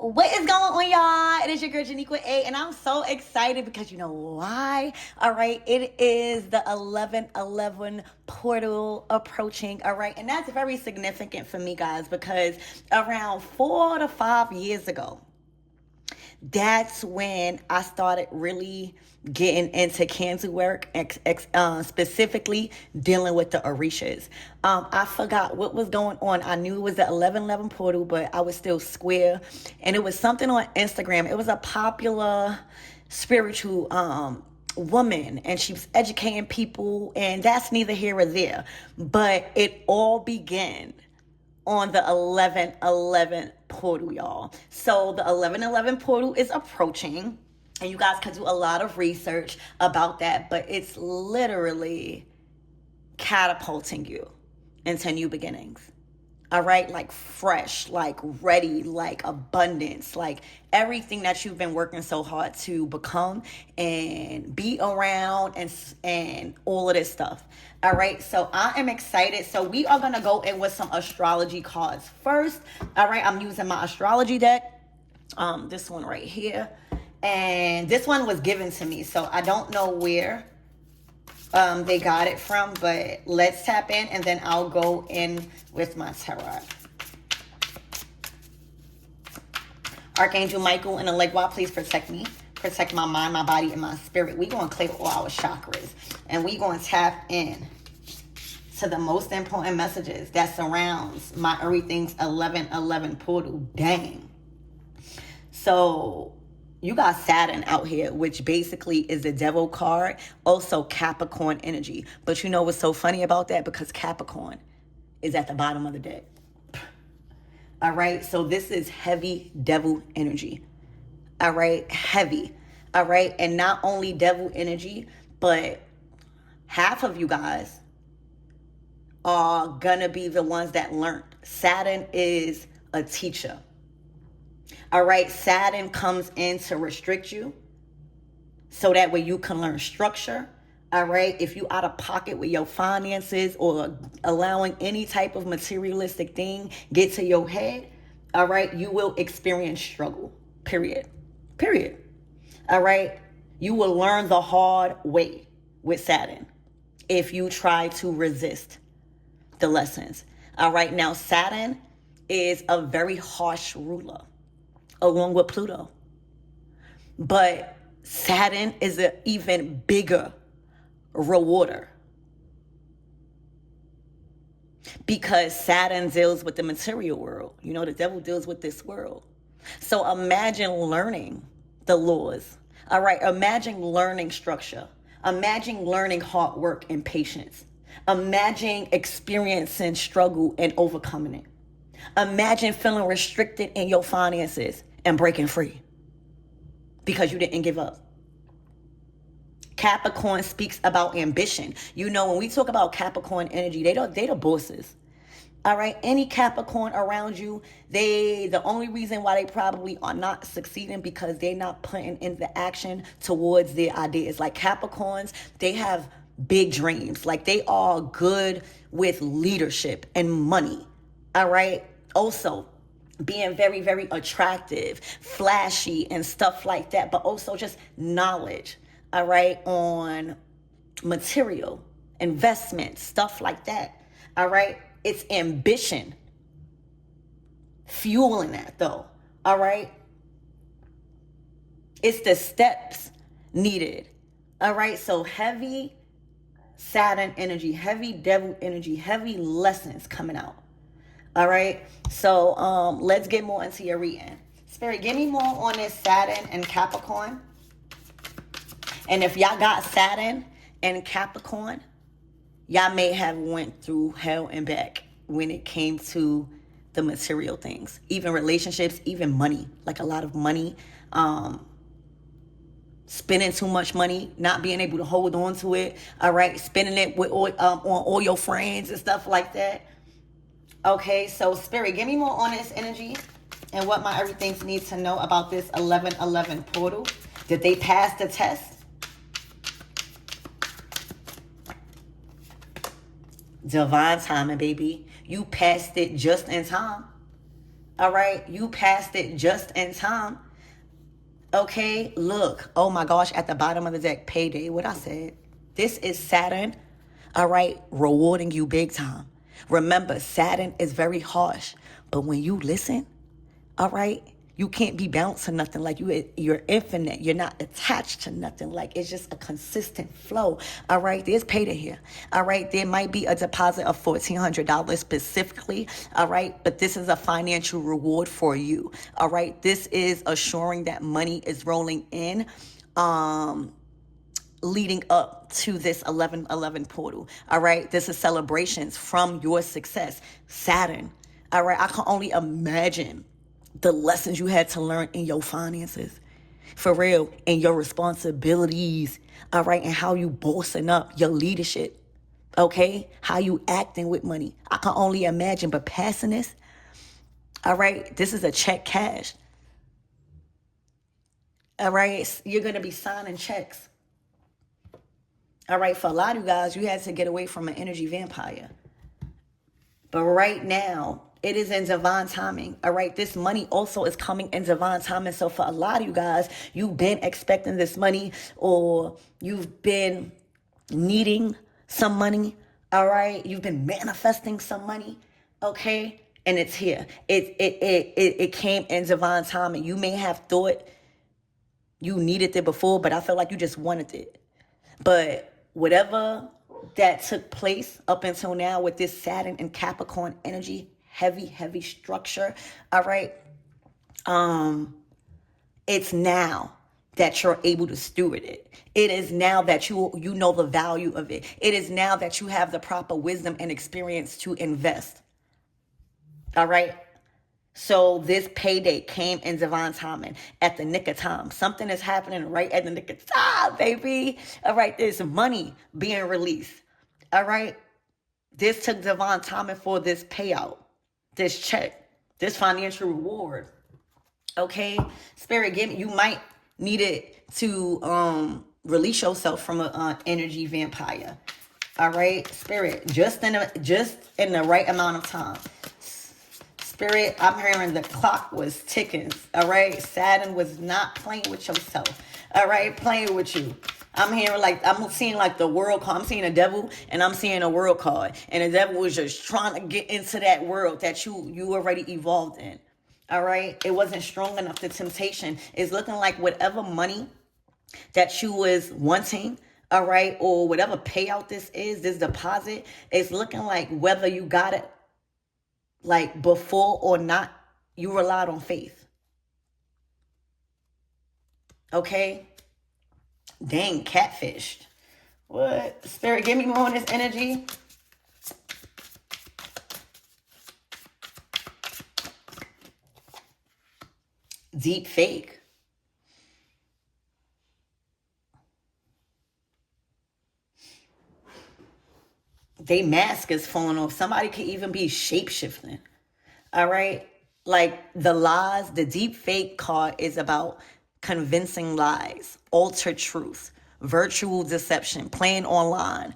What is going on, y'all? It is your girl Janiqua A, and I'm so excited because you know why? All right, it is the 11/11 portal approaching. All right, and that's very significant for me, guys, because around 4 to 5 years ago, that's when I started really getting into cancer work, specifically dealing with the Orishas. I forgot what was going on. I knew it was the 11/11 portal, but I was still square. And it was something on Instagram. It was a popular spiritual woman, and she was educating people, and that's neither here or there. But it all began on the 11/11 portal, y'all. So the 11/11 portal is approaching, and you guys can do a lot of research about that, but it's literally catapulting you into new beginnings. All right, like fresh, like ready, like abundance, like everything that you've been working so hard to become and be around, and all of this stuff. All right, so I am excited. So we are gonna go in with some astrology cards first. All right, I'm using my astrology deck. This one right here, and this one was given to me, so I don't know where they got it from, but let's tap in and then I'll go in with my tarot. Archangel Michael and the Legua, please protect me. Protect my mind, my body, and my spirit. We're going to clear all our chakras. And we're going to tap in to the most important messages that surrounds my everything's 11/11 portal. Dang. So you got Saturn out here, which basically is the devil card, also Capricorn energy. But you know what's so funny about that? Because Capricorn is at the bottom of the deck. All right, so this is heavy devil energy. All right, heavy. All right, and not only devil energy, but half of you guys are gonna be the ones that learned. Saturn is a teacher. All right, Saturn comes in to restrict you so that way you can learn structure. All right, if you out of pocket with your finances or allowing any type of materialistic thing get to your head, all right, you will experience struggle. Period. Period. All right, you will learn the hard way with Saturn if you try to resist the lessons. All right, now Saturn is a very harsh ruler, along with Pluto. But Saturn is an even bigger rewarder because Saturn deals with the material world. You know, the devil deals with this world. So imagine learning the laws. All right, imagine learning structure. Imagine learning hard work and patience. Imagine experiencing struggle and overcoming it. Imagine feeling restricted in your finances and breaking free because you didn't give up. Capricorn speaks about ambition. You know, when we talk about Capricorn energy, they the bosses. All right, any Capricorn around you, the only reason why they probably are not succeeding because they're not putting into action towards their ideas. Like Capricorns, they have big dreams. Like they are good with leadership and money. All right. Also, being very, very attractive, flashy, and stuff like that, but also just knowledge, all right, on material, investment, stuff like that, all right? It's ambition fueling that, though, all right? It's the steps needed, all right? So heavy Saturn energy, heavy devil energy, heavy lessons coming out. All right, so let's get more into your reading. Spirit, give me more on this Saturn and Capricorn. And if y'all got Saturn and Capricorn, y'all may have went through hell and back when it came to the material things, even relationships, even money, like a lot of money, spending too much money, not being able to hold on to it. All right, spending it with on all your friends and stuff like that. Okay, so Spirit, give me more on this energy and what my everythings need to know about this 11/11 portal. Did they pass the test? Divine timing, baby. You passed it just in time. All right, you passed it just in time. Okay, look. Oh my gosh, at the bottom of the deck, payday. What I said. This is Saturn, all right, rewarding you big time. Remember, Saturn is very harsh, but when you listen, all right, you can't be bound to nothing. Like you're infinite. You're not attached to nothing. Like it's just a consistent flow. All right, there's payday here. All right, there might be a deposit of $1,400 specifically. All right, but this is a financial reward for you. All right, this is assuring that money is rolling in. Leading up to this 1111 portal. All right, this is celebrations from your success, Saturn. All right, I can only imagine the lessons you had to learn in your finances, for real, and your responsibilities, all right, and how you bossing up your leadership, okay, how you acting with money. I can only imagine, but passing this, all right, this is a check cash, all right, you're gonna be signing checks. All right, for a lot of you guys, you had to get away from an energy vampire. But right now, it is in divine timing. All right, this money also is coming in divine timing. So for a lot of you guys, you've been expecting this money, or you've been needing some money. All right, you've been manifesting some money. Okay, and it's here. It came in divine timing. You may have thought you needed it before, but I feel like you just wanted it. But whatever that took place up until now with this Saturn and Capricorn energy, heavy structure, all right, it's now that you're able to steward it. It is now that you know the value of it. It is now that you have the proper wisdom and experience to invest. All right. So this payday came in divine timing at the nick of time. Something is happening right at the nick of time, baby. All right, there's money being released. All right, this took divine timing for this payout, this check, this financial reward. Okay, Spirit, give me. You might need it to release yourself from an energy vampire. All right, Spirit, just in the right amount of time. Spirit, I'm hearing the clock was ticking. All right, Saturn was not playing with yourself. All right, playing with you. I'm hearing I'm seeing like the world card. I'm seeing a devil and I'm seeing a world card. And the devil was just trying to get into that world that you already evolved in. All right, it wasn't strong enough. The temptation is looking like whatever money that you was wanting, all right, or whatever payout this is, this deposit, is looking like whether you got it like before or not, you relied on faith. Okay? Dang, catfished. What? Spirit, give me more on this energy. Deep fake. They mask is falling off. Somebody could even be shape-shifting. All right? Like the lies, the deep fake card is about convincing lies, altered truth, virtual deception, playing online.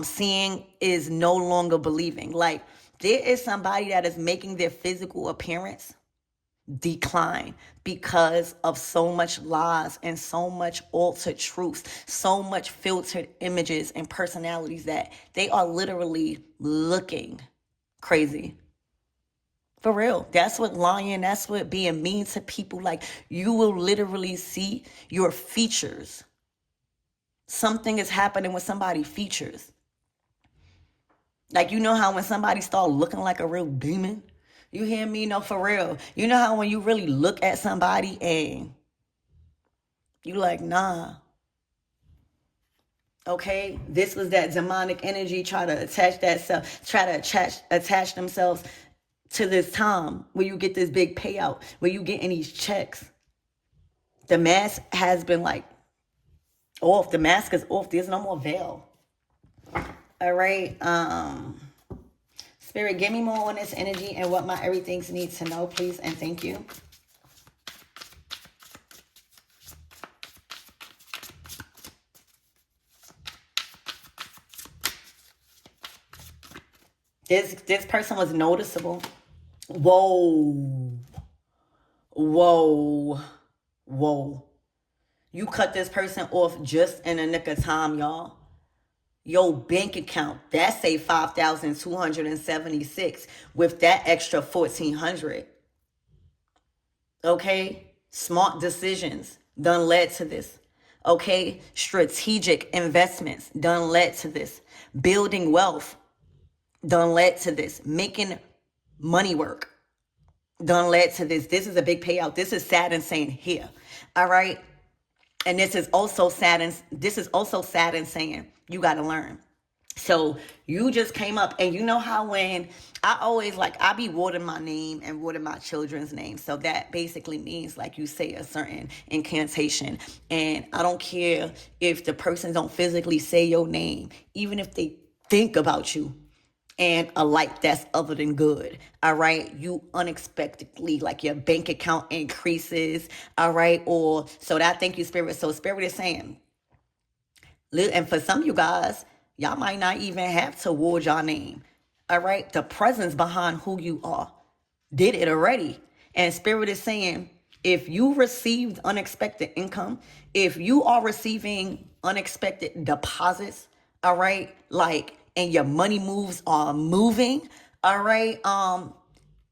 Seeing is no longer believing. Like there is somebody that is making their physical appearance decline because of so much lies and so much altered truth, so much filtered images and personalities that they are literally looking crazy. For real. That's what lying, that's what being mean to people. Like you will literally see your features. Something is happening with somebody's features. Like you know how when somebody start looking like a real demon? You hear me? No, for real. You know how when you really look at somebody and you like, nah. Okay? This was that demonic energy try to attach themselves to this time where you get this big payout, where you getting these checks. The mask has been like off. The mask is off. There's no more veil. All right. Spirit, give me more on this energy and what my everythings need to know, please, and thank you. This person was noticeable. Whoa. Whoa. Whoa. You cut this person off just in a nick of time, y'all. Your bank account, that say 5,276 with that extra 1,400. Okay? Smart decisions done led to this. Okay? Strategic investments done led to this. Building wealth done led to this. Making money work done led to this. This is a big payout. This is Saturn saying here. All right? And this is also Saturn saying you got to learn. So you just came up, and you know how when I always I be wording my name and wording my children's name. So that basically means you say a certain incantation, and I don't care if the person don't physically say your name, even if they think about you and a light that's other than good. All right. You unexpectedly, your bank account increases. All right. Or so that, thank you, Spirit. So Spirit is saying, and for some of you guys, y'all might not even have to ward your name. All right. The presence behind who you are did it already. And Spirit is saying, if you received unexpected income, if you are receiving unexpected deposits, all right, and your money moves are moving, all right,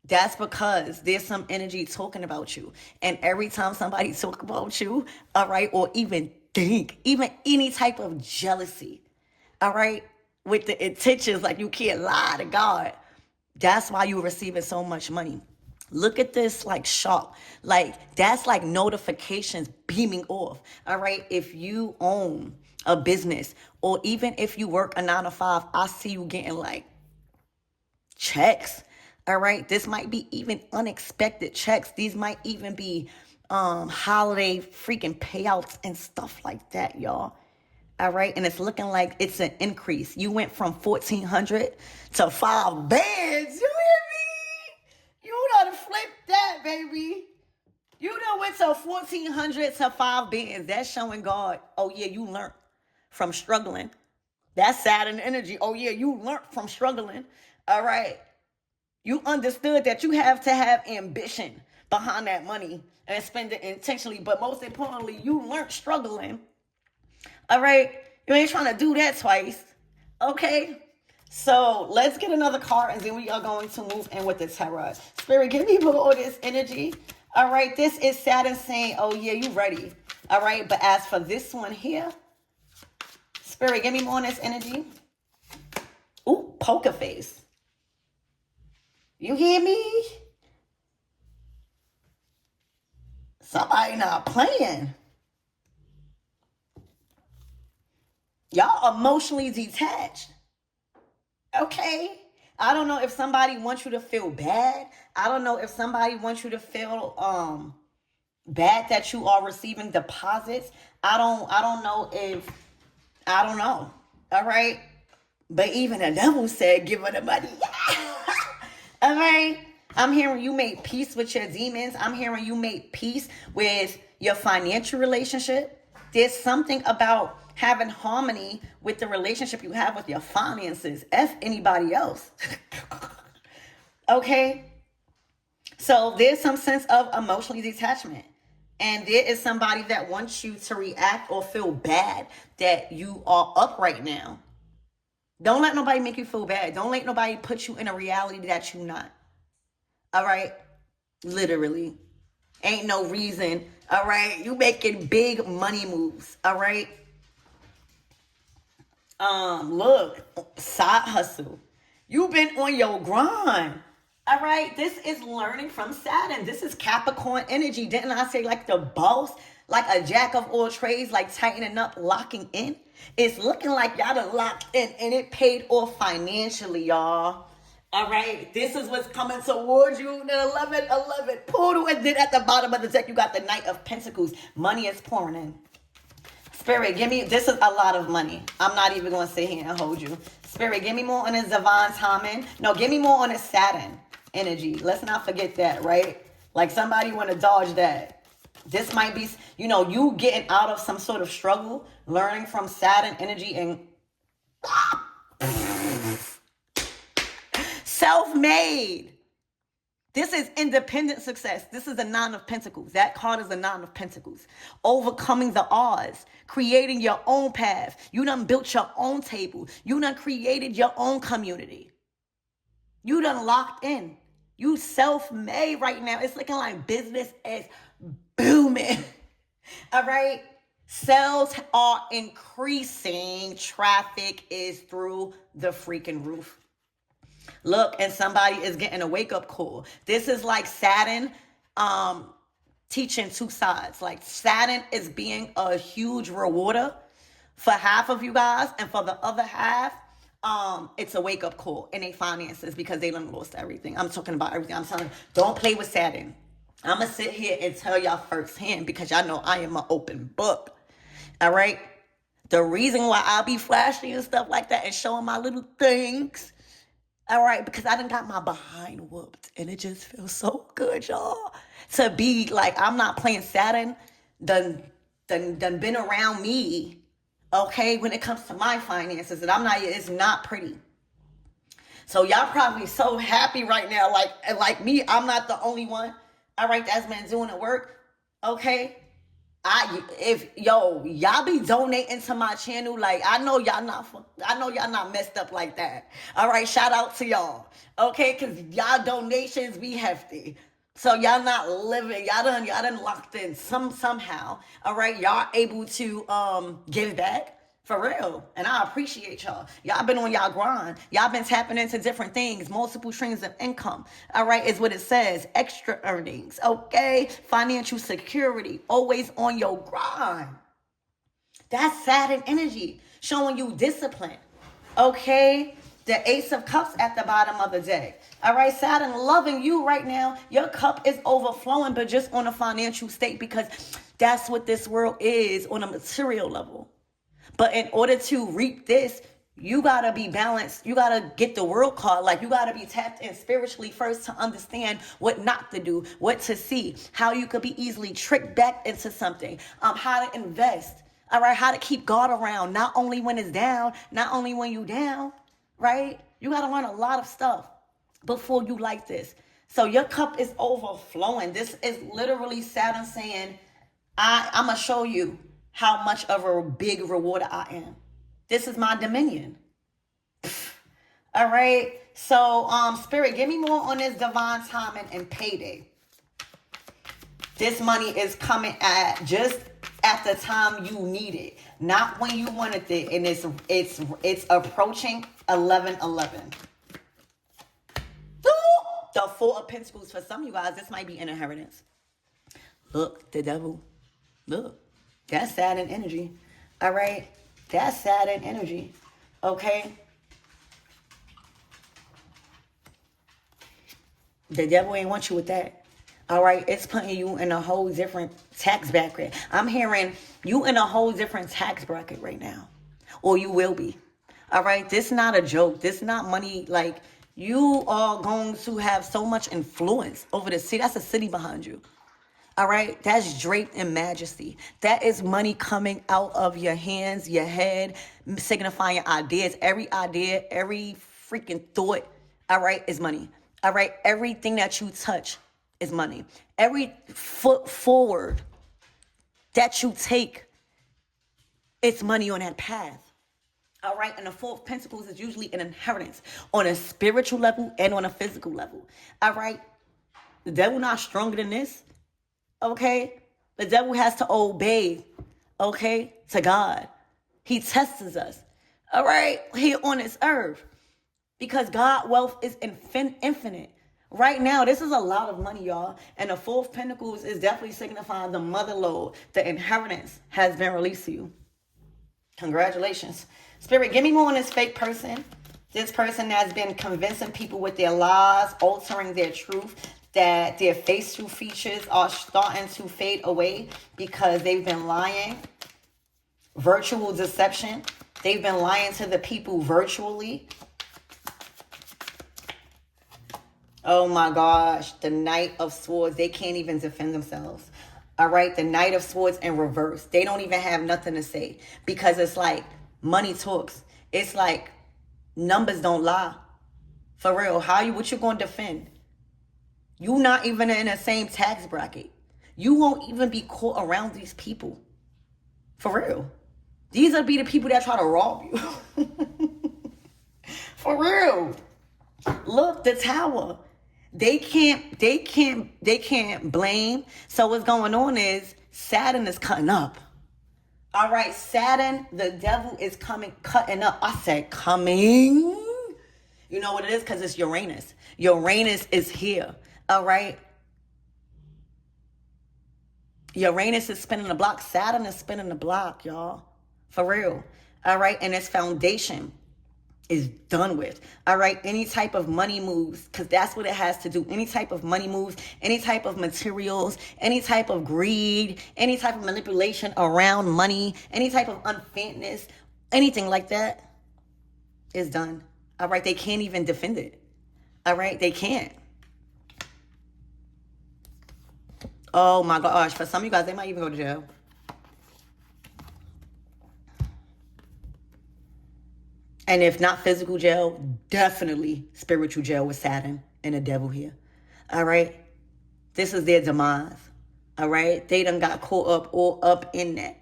that's because there's some energy talking about you. And every time somebody talk about you, all right, or even any type of jealousy, all right, with the intentions, you can't lie to God, that's why you're receiving so much money. Look at this sharp. That's notifications beaming off. All right. If you own a business, or even if you work a 9 to 5, I see you getting checks. All right. This might be even unexpected checks. These might even be holiday freaking payouts and stuff like that, y'all. All right. And it's looking like it's an increase. You went from 1,400 to 5 bands. You hear me? You done flipped that, baby. You done went to 1,400 to 5 bands. That's showing God, oh yeah, you learned from struggling. That's Saturn energy. Oh yeah, you learned from struggling. All right. You understood that you have to have ambition behind that money and spend it intentionally. But most importantly, you learned struggling. All right. You ain't trying to do that twice. Okay. So let's get another card, and then we are going to move in with the tarot. Spirit, give me more of this energy. All right. This is Saturn saying, oh yeah, you ready. All right. But as for this one here, Spirit, give me more on this energy. Ooh, poker face. You hear me? Somebody not playing. Y'all emotionally detached. Okay. I don't know if somebody wants you to feel bad. I don't know if somebody wants you to feel bad that you are receiving deposits. I don't know. All right. But even the devil said, give her the money. All right. I'm hearing you made peace with your demons. I'm hearing you made peace with your financial relationship. There's something about having harmony with the relationship you have with your finances. F anybody else. Okay. So there's some sense of emotionally detachment. And there is somebody that wants you to react or feel bad that you are up right now. Don't let nobody make you feel bad. Don't let nobody put you in a reality that you're not. All right? Literally. Ain't no reason. All right? You making big money moves. All right? Look, side hustle. You've been on your grind. All right? This is learning from Saturn. This is Capricorn energy. Didn't I say the boss? Like a jack of all trades, tightening up, locking in. It's looking like y'all done locked in, and it paid off financially, y'all. All right, this is what's coming towards you. The 11 portal, and then at the bottom of the deck, you got the Knight of Pentacles. Money is pouring in. Spirit, give me, this is a lot of money. I'm not even going to sit here and hold you. Spirit, give me more on this divine timing. No, give me more on this Saturn energy. Let's not forget that, right? Somebody want to dodge that. This might be, you getting out of some sort of struggle, learning from Saturn energy, and self-made. This is independent success. This is a Nine of Pentacles. That card is a Nine of Pentacles. Overcoming the odds. Creating your own path. You done built your own table. You done created your own community. You done locked in. You self-made right now. It's looking like business is booming. All right? Sales are increasing. Traffic is through the freaking roof. Look, and somebody is getting a wake-up call. This is like Saturn teaching two sides. Like Saturn is being a huge rewarder for half of you guys, and for the other half, it's a wake-up call in their finances because they done lost everything. I'm talking about everything. I'm telling you, don't play with Saturn. I'm going to sit here and tell y'all firsthand because y'all know I am an open book. All right? The reason why I'll be flashing and stuff like that and showing my little things, all right, because I done got my behind whooped. And it just feels so good, y'all. To be like, I'm not playing Saturn. Done been around me, okay, when it comes to my finances. And it's not pretty. So y'all probably so happy right now. Like me, I'm not the only one. All right, that's been doing the work. Okay. Y'all be donating to my channel, like I know y'all not messed up like that. All right, shout out to y'all, okay? Cause y'all donations be hefty, so y'all not living. Y'all done locked in somehow. All right, y'all able to give back. For real. And I appreciate y'all. Y'all been on y'all grind. Y'all been tapping into different things. Multiple streams of income. All right, is what it says. Extra earnings. Okay? Financial security. Always on your grind. That's Saturn energy. Showing you discipline. Okay? The Ace of Cups at the bottom of the deck. All right, Saturn loving you right now. Your cup is overflowing, but just on a financial state because that's what this world is on a material level. But in order to reap this, you got to be balanced. You got to get the world card. Like, you got to be tapped in spiritually first to understand what not to do, what to see, how you could be easily tricked back into something, how to invest, all right, how to keep God around, not only when it's down, not only when you down, right? You got to learn a lot of stuff before you like this. So your cup is overflowing. This is literally Saturn saying, I'm going to show you how much of a big rewarder I am. This is my dominion. All right. So, Spirit, give me more on this divine timing and payday. This money is coming just at the time you need it, not when you wanted it, and it's approaching 11:11. The Four of Pentacles for some of you guys. This might be an inheritance. Look, the devil. Look. That's Saturn energy. All right? That's Saturn energy. Okay? The devil ain't want you with that. All right? It's putting you in a whole different tax bracket. I'm hearing you in a whole different tax bracket right now. Or you will be. All right? This is not a joke. This is not money. Like, you are going to have so much influence over the city. That's a city behind you. All right, that's draped in majesty. That is money coming out of your hands, your head, signifying ideas. Every idea, every freaking thought, all right, is money. All right, everything that you touch is money. Every foot forward that you take, it's money on that path. All right, and the Four of Pentacles is usually an inheritance on a spiritual level and on a physical level. All right, the devil not stronger than this. Okay? The devil has to obey, okay, to God. He tests us. All right? Here on this earth. Because God wealth is infinite. Right now, this is a lot of money, y'all. And the Four of Pentacles is definitely signifying the mother lode. The inheritance has been released to you. Congratulations. Spirit, give me more on this fake person. This person has been convincing people with their lies, altering their truth, that their facial features are starting to fade away because they've been lying. Virtual deception. They've been lying to the people virtually. Oh my gosh. The Knight of Swords. They can't even defend themselves. All right. The Knight of Swords in reverse. They don't even have nothing to say because it's like money talks. It's like numbers don't lie. For real. What you going to defend? You not even in the same tax bracket. You won't even be caught around these people. For real. These will be the people that try to rob you. For real. Look, the tower. They can't blame. So what's going on is Saturn is cutting up. All right, Saturn, the devil is cutting up. I said coming. You know what it is? Because it's Uranus. Uranus is here. All right. Uranus is spinning the block. Saturn is spinning the block, y'all. For real. All right. And its foundation is done with. All right. Any type of money moves, because that's what it has to do. Any type of money moves, any type of materials, any type of greed, any type of manipulation around money, any type of unfairness, anything like that is done. All right. They can't even defend it. All right. They can't. Oh my gosh. For some of you guys, they might even go to jail. And if not physical jail, definitely spiritual jail with Saturn and the devil here. All right. This is their demise. All right. They done got caught up all up in that.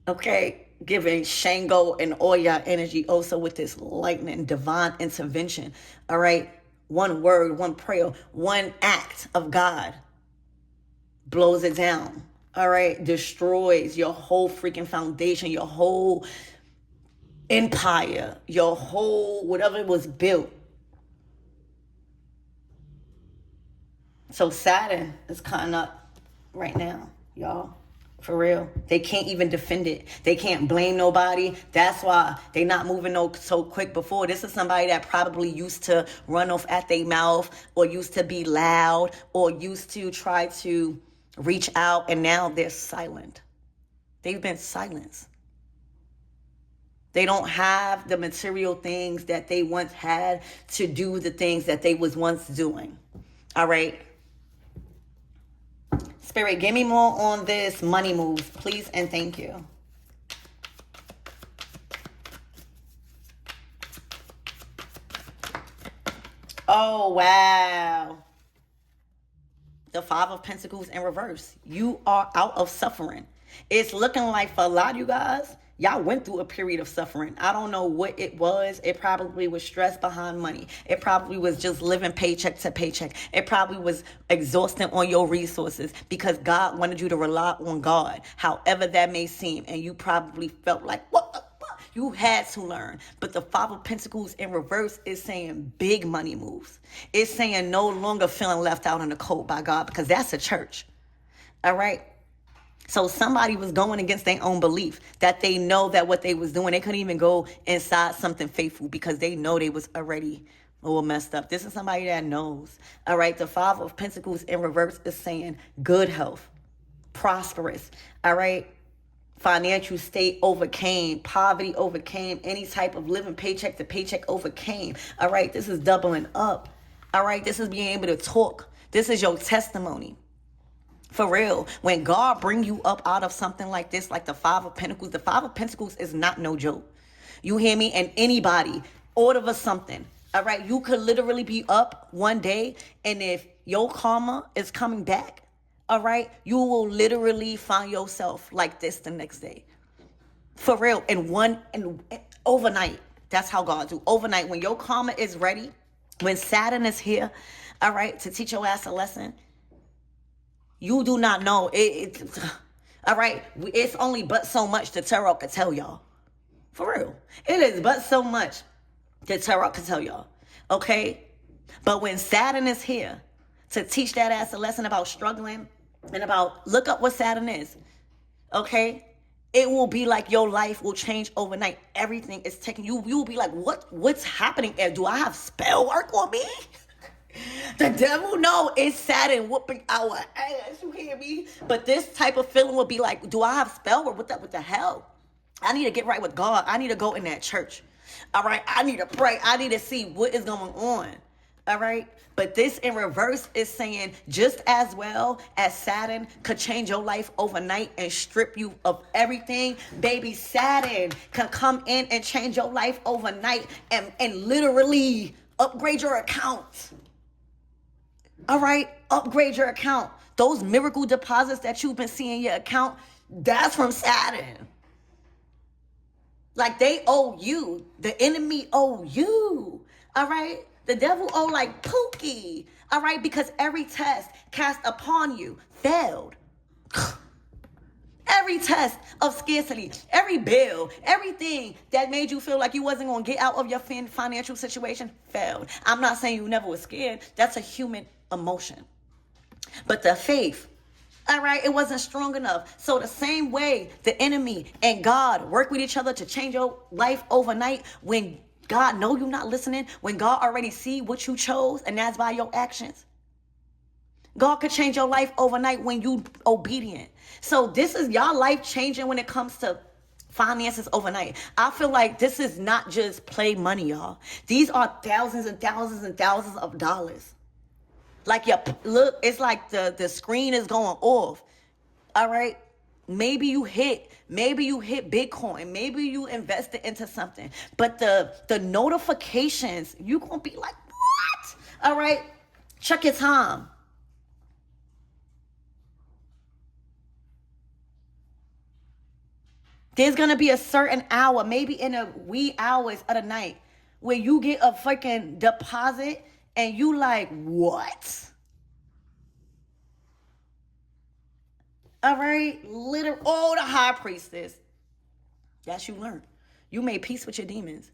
Okay. Giving Shango and Oya energy also with this lightning, divine intervention. All right. One word, one prayer, one act of God blows it down. All right. Destroys your whole freaking foundation, your whole empire, your whole whatever was built. So Saturn is cutting up right now, y'all. For real. They can't even defend it. They can't blame nobody. That's why they not moving so quick before. This is somebody that probably used to run off at their mouth, or used to be loud, or used to try to reach out, and now they're silent. They've been silenced. They don't have the material things that they once had to do the things that they was once doing. All right. Spirit, give me more on this money moves, please, and thank you. Oh, wow. The Five of Pentacles in reverse. You are out of suffering. It's looking like for a lot of you guys, y'all went through a period of suffering. I don't know what it was. It probably was stress behind money. It probably was just living paycheck to paycheck. It probably was exhausting on your resources because God wanted you to rely on God, however that may seem. And you probably felt like, what the fuck? You had to learn. But the Five of Pentacles in reverse is saying big money moves. It's saying no longer feeling left out in the cold by God, because that's a church. All right. So somebody was going against their own belief, that they know that what they was doing, they couldn't even go inside something faithful because they know they was already all messed up. This is somebody that knows. All right. The Five of Pentacles in reverse is saying good health, prosperous. All right. Financial state overcame, poverty overcame, any type of living paycheck to paycheck overcame. All right. This is doubling up. All right. This is being able to talk. This is your testimony. For real, when God bring you up out of something like this, like the Five of Pentacles is not no joke. You hear me? And anybody, order of something. All right, you could literally be up one day, and if your karma is coming back, all right, you will literally find yourself like this the next day. For real, and overnight. That's how God do. Overnight, when your karma is ready, when Saturn is here, all right, to teach your ass a lesson. You do not know. All right. It's only but so much the tarot can tell y'all. For real. It is but so much the tarot can tell y'all. Okay. But when Saturn is here to teach that ass a lesson about struggling and about, look up what Saturn is. Okay. It will be like your life will change overnight. Everything is taking you. You will be like, what's happening? Do I have spell work on me? The devil, no, it's Saturn whooping our ass. You hear me? But this type of feeling will be like, do I have spell work? What the hell? I need to get right with God. I need to go in that church. All right. I need to pray. I need to see what is going on. All right. But this in reverse is saying just as well as Saturn could change your life overnight and strip you of everything, baby, Saturn can come in and change your life overnight and literally upgrade your account. All right, upgrade your account. Those miracle deposits that you've been seeing in your account, that's from Saturn. Like they owe you. The enemy owe you. All right? The devil owe like Pookie. All right? Because every test cast upon you failed. Every test of scarcity, every bill, everything that made you feel like you wasn't going to get out of your financial situation failed. I'm not saying you never was scared. That's a human emotion. But the faith, all right, it wasn't strong enough. So the same way the enemy and God work with each other to change your life overnight, when God know you're not listening, when God already see what you chose, and that's by your actions. God could change your life overnight when you obedient. So this is y'all life changing when it comes to finances overnight. I feel like this is not just play money, y'all. These are thousands and thousands and thousands of dollars. Like, look, it's like the screen is going off. All right. Maybe you hit Bitcoin. Maybe you invested into something. But the notifications, you gonna be like, what? All right. Check your time. There's gonna be a certain hour, maybe in the wee hours of the night, where you get a freaking deposit and you like, what? All right, the high priestess. That's you learned. You made peace with your demons.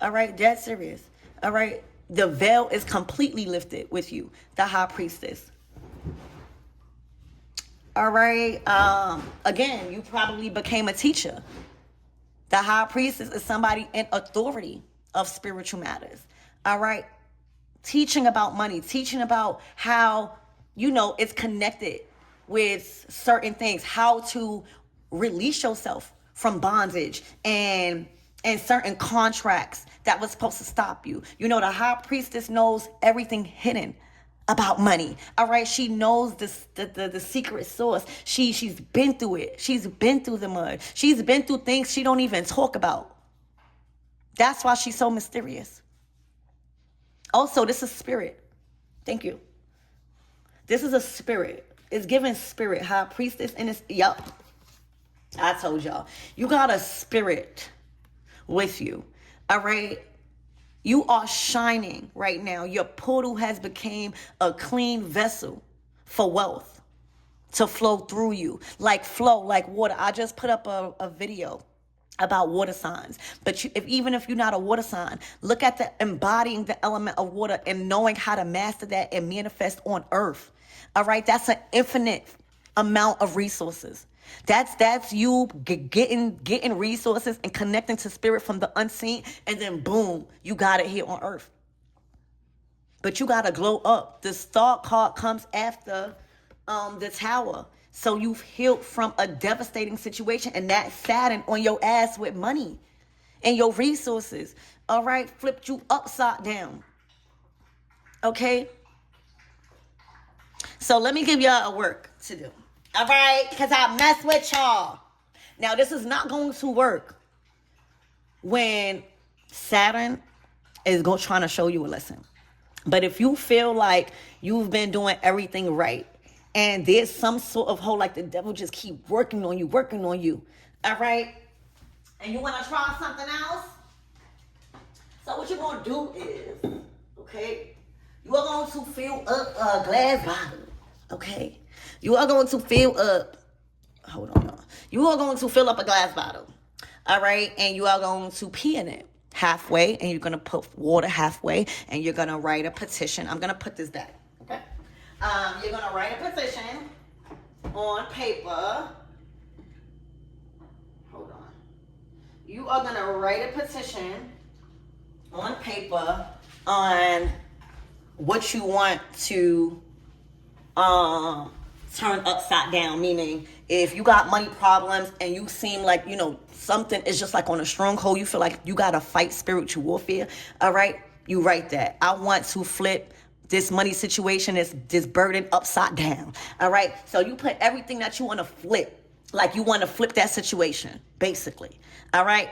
All right, that's serious. All right, the veil is completely lifted with you, the high priestess. All right, again, you probably became a teacher. The high priestess is somebody in authority of spiritual matters. All right, teaching about money, teaching about how, it's connected with certain things, how to release yourself from bondage and certain contracts that was supposed to stop you. The high priestess knows everything hidden about money. All right, she knows the secret source. She's been through it. She's been through the mud. She's been through things she don't even talk about. That's why she's so mysterious. Also, this is spirit. Thank you. This is a spirit. It's given spirit, high priestess, and it's, yup. I told y'all. You got a spirit with you. All right? You are shining right now. Your portal has become a clean vessel for wealth to flow through you. Like flow, like water. I just put up a video about water signs. But even if you're not a water sign, look at the embodying the element of water and knowing how to master that and manifest on earth. All right, that's an infinite amount of resources. That's you getting resources and connecting to spirit from the unseen, and then boom, you got it here on earth. But you gotta glow up. The star card comes after the tower. So you've healed from a devastating situation, and that Saturn on your ass with money and your resources, all right, flipped you upside down. Okay? So let me give y'all a work to do. All right? Because I mess with y'all. Now, this is not going to work when Saturn is trying to show you a lesson. But if you feel like you've been doing everything right, and there's some sort of hole, like the devil just keep working on you, all right? And you want to try something else? So what you're going to do is, okay, you are going to fill up a glass bottle, okay? You are going to fill up, hold on, y'all. You are going to fill up a glass bottle, all right? And you are going to pee in it halfway, and you're going to put water halfway, and you're going to write a petition. I'm going to put this back, okay? You're going to write a petition on paper. Hold on. You are going to write a petition on paper on what you want to turn upside down. Meaning, if you got money problems and you seem like, something is just like on a stronghold, you feel like you got to fight spiritual warfare, all right? You write that. I want to flip this money situation, this burden upside down. All right. So you put everything that you want to flip, like you want to flip that situation, basically. All right.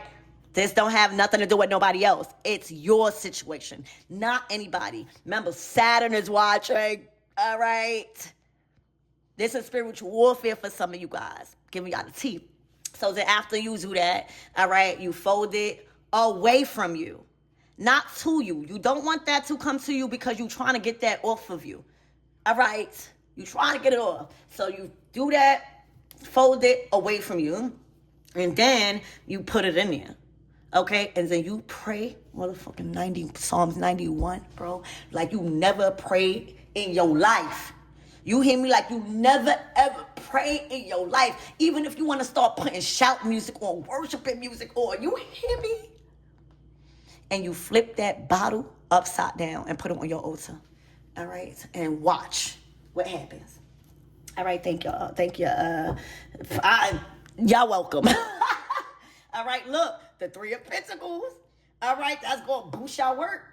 This don't have nothing to do with nobody else. It's your situation, not anybody. Remember, Saturn is watching. All right. This is spiritual warfare for some of you guys. Giving y'all the tea. So then after you do that, all right, you fold it away from you, not to you. You don't want that to come to you because you're trying to get that off of you. All right? You're trying to get it off. So you do that, fold it away from you, and then you put it in there. Okay? And then you pray, motherfucking Psalms 91, bro. Like you never prayed in your life. You hear me? Like you never ever pray in your life. Even if you want to start putting shout music or worshiping music on, you hear me? And you flip that bottle upside down and put it on your altar. All right? And watch what happens. All right, thank y'all. Thank you. Y'all welcome. All right, look, the Three of Pentacles. All right, that's going to boost your work.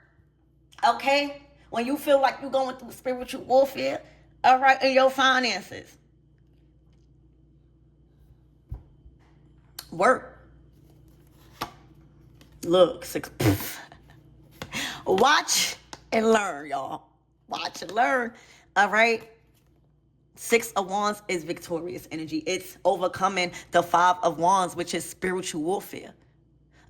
Okay? When you feel like you're going through spiritual warfare, all right, in your finances. Work. Look, watch and learn, y'all. Watch and learn. All right. 6 of Wands is victorious energy. It's overcoming the 5 of Wands, which is spiritual warfare.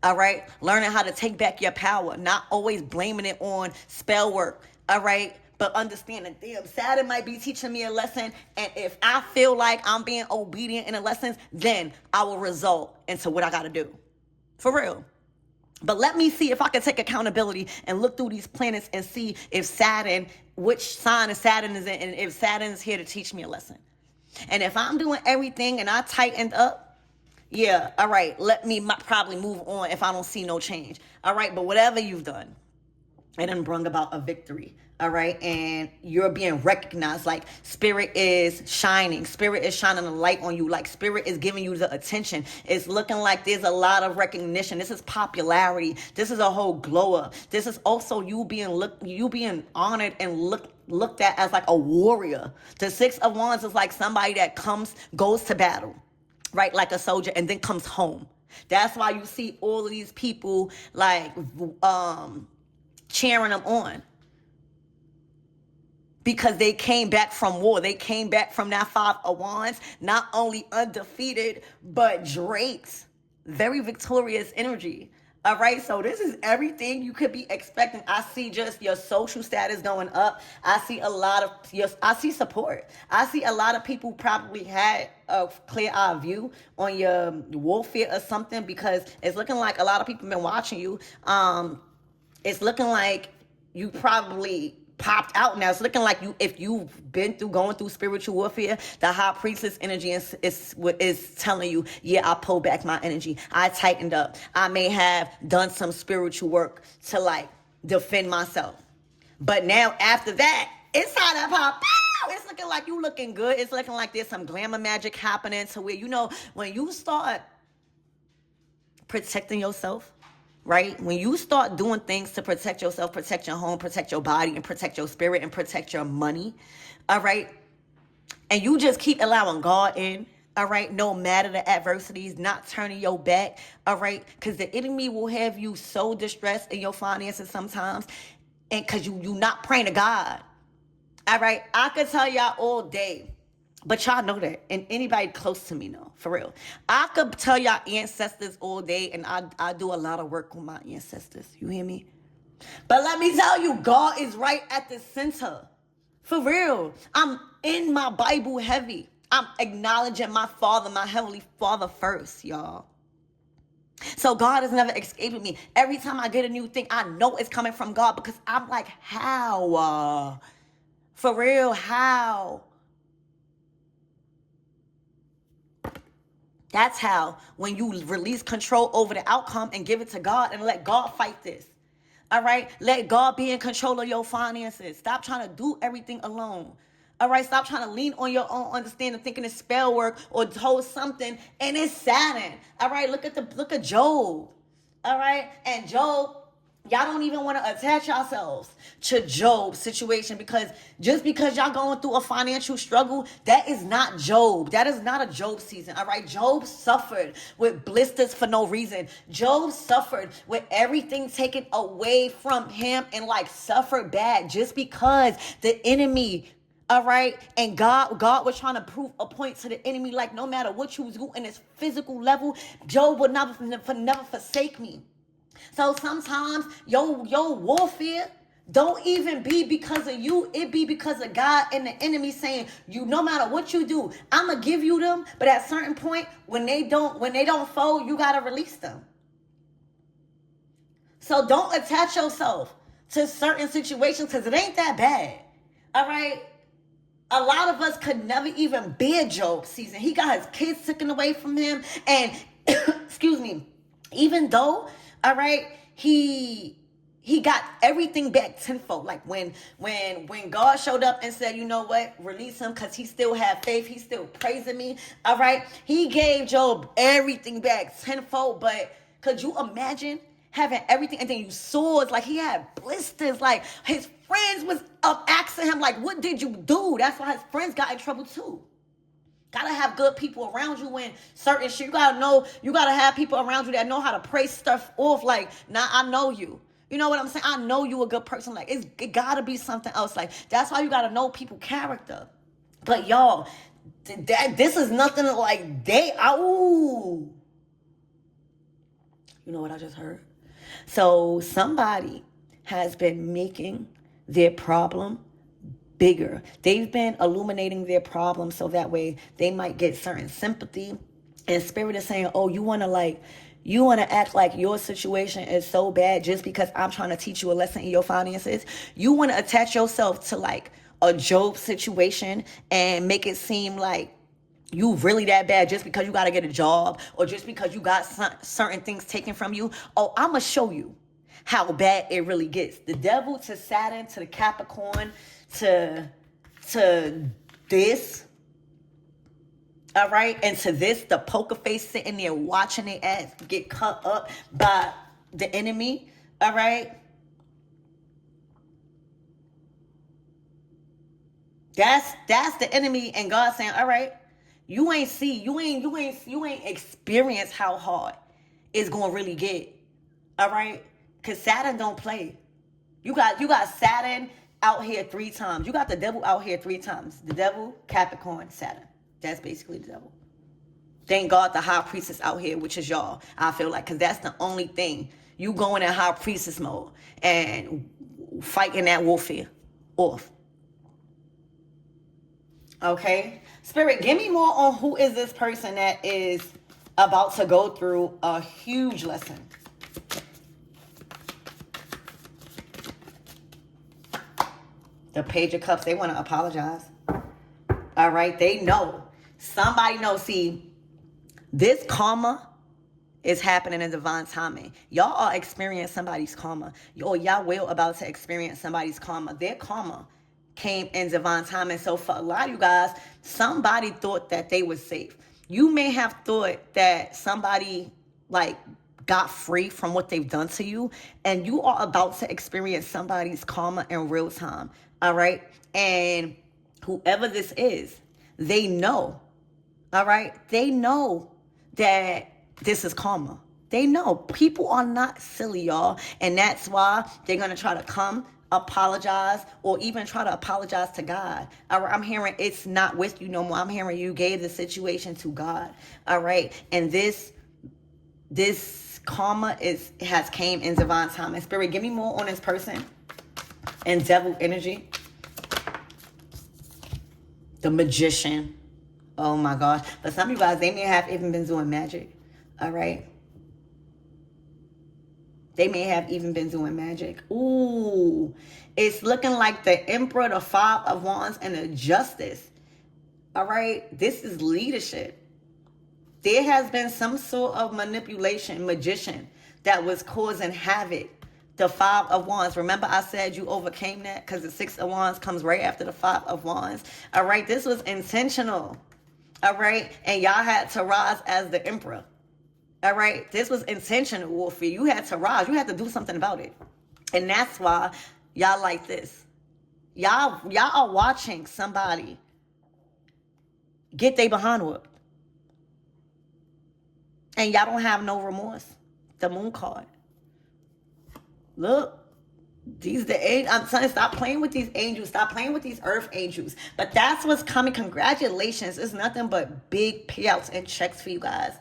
All right. Learning how to take back your power, not always blaming it on spell work. All right. But understanding, damn, Saturn might be teaching me a lesson. And if I feel like I'm being obedient in the lessons, then I will result into what I got to do. For real. But let me see if I can take accountability and look through these planets and see if Saturn, which sign of Saturn is in, and if Saturn is here to teach me a lesson. And if I'm doing everything and I tightened up, yeah, all right, let me probably move on if I don't see no change. All right, but whatever you've done, it done brought about a victory. All right. And you're being recognized. Like spirit is shining. Spirit is shining a light on you. Like spirit is giving you the attention. It's looking like there's a lot of recognition. This is popularity. This is a whole glow up. This is also you being honored and looked at as like a warrior. The 6 of Wands is like somebody that goes to battle, right? Like a soldier, and then comes home. That's why you see all of these people like cheering them on. Because they came back from war. They came back from that 5 of Wands, not only undefeated, but draped. Very victorious energy. All right, so this is everything you could be expecting. I see just your social status going up. I see I see support. I see a lot of people probably had a clear eye view on your warfare or something, because it's looking like a lot of people have been watching you. It's looking like you probably popped out now. It's looking like if you've been going through spiritual warfare, the high priestess energy is telling you, yeah, I pulled back my energy. I tightened up. I may have done some spiritual work to like defend myself. But now after that, it's time to pop out. It's looking like you looking good. It's looking like there's some glamour magic happening to where, when you start protecting yourself, right? When you start doing things to protect yourself, protect your home, protect your body, and protect your spirit, and protect your money, all right? And you just keep allowing God in, all right? No matter the adversities, not turning your back, all right? Because the enemy will have you so distressed in your finances sometimes, and because you're not praying to God, all right? I could tell y'all all day, but y'all know that, and anybody close to me know, for real. I could tell y'all ancestors all day, and I do a lot of work with my ancestors. You hear me? But let me tell you, God is right at the center. For real. I'm in my Bible heavy. I'm acknowledging my Father, my Heavenly Father first, y'all. So God is never escaping me. Every time I get a new thing, I know it's coming from God, because I'm like, how? For real, how? That's how, when you release control over the outcome and give it to God and let God fight this. All right? Let God be in control of your finances. Stop trying to do everything alone. All right? Stop trying to lean on your own understanding, thinking it's spell work or hold something, and it's Saturn. All right? Look at Job. All right? And Job, y'all don't even want to attach yourselves to Job's situation, because just because y'all going through a financial struggle, that is not Job. That is not a Job season, all right? Job suffered with blisters for no reason. Job suffered with everything taken away from him and like suffered bad just because the enemy, All right. And God was trying to prove a point to the enemy, like no matter what you was doing in this physical level, Job would never forsake me. So sometimes your warfare don't even be because of you. It be because of God and the enemy saying, you, no matter what you do, I'ma give you them. But at a certain point, when they don't fold, you gotta release them. So don't attach yourself to certain situations because it ain't that bad. All right. A lot of us could never even bear Job's season. He got his kids taken away from him. And excuse me, even though, all right, he got everything back tenfold. Like when God showed up and said, you know what, release him because he still had faith. He's still praising me. All right. He gave Job everything back tenfold. But could you imagine having everything and then you saw it's like he had blisters, like his friends was up asking him like, what did you do? That's why his friends got in trouble too. Gotta have good people around you when certain shit. You gotta know, you gotta have people around you that know how to pray stuff off. Like, nah, I know you. You know what I'm saying? I know you a good person. Like, it gotta be something else. Like, that's why you gotta know people character. But y'all, this is nothing like you know what I just heard? So somebody has been making their problem bigger. They've been illuminating their problem so that way they might get certain sympathy. And spirit is saying, oh, you want to act like your situation is so bad just because I'm trying to teach you a lesson in your finances. You want to attach yourself to like a Job situation and make it seem like you really that bad just because you got to get a job or just because you got certain things taken from you. Oh, I'm going to show you how bad it really gets. The devil to Saturn, to the Capricorn, to this, all right? And to this, the poker face sitting there watching their ass get cut up by the enemy, all right? That's the enemy and God saying, all right, you ain't experience how hard it's gonna really get. All right? Cause Saturn don't play. You got Saturn out here 3 times. You got the devil out here 3 times. The devil, Capricorn, Saturn. That's basically the devil. Thank God the high priestess out here, which is y'all, I feel like, because that's the only thing. You going in high priestess mode and fighting that warfare off. Okay? Spirit, give me more on who is this person that is about to go through a huge lesson. The Page of Cups, they want to apologize. All right? They know. Somebody knows. See, this karma is happening in divine timing. Y'all are experiencing somebody's karma. Or y'all will about to experience somebody's karma. Their karma came in divine timing. So for a lot of you guys, somebody thought that they were safe. You may have thought that somebody like got free from what they've done to you, and you are about to experience somebody's karma in real time. All right? And whoever this is, they know. All right? They know that this is karma. They know. People are not silly, y'all. And that's why they're going to try to come, apologize, or even try to apologize to God. All right? I'm hearing it's not with you no more. I'm hearing you gave the situation to God. All right? And this karma has came in divine time. And Spirit, give me more on this person and devil energy. The Magician. Oh my gosh. But some of you guys, they may have even been doing magic. All right? They may have even been doing magic. Ooh. It's looking like the Emperor, the 5 of Wands, and the Justice. All right? This is leadership. There has been some sort of manipulation, magician, that was causing havoc. The 5 of Wands. Remember I said you overcame that because the 6 of Wands comes right after the 5 of Wands. All right? This was intentional. All right? And y'all had to rise as the Emperor. All right? This was intentional warfare. You had to rise. You had to do something about it. And that's why y'all like this. Y'all are watching somebody get they behind whooped. And y'all don't have no remorse. The Moon card. Look. I'm telling you, stop playing with these angels. Stop playing with these earth angels. But that's what's coming. Congratulations. It's nothing but big payouts and checks for you guys.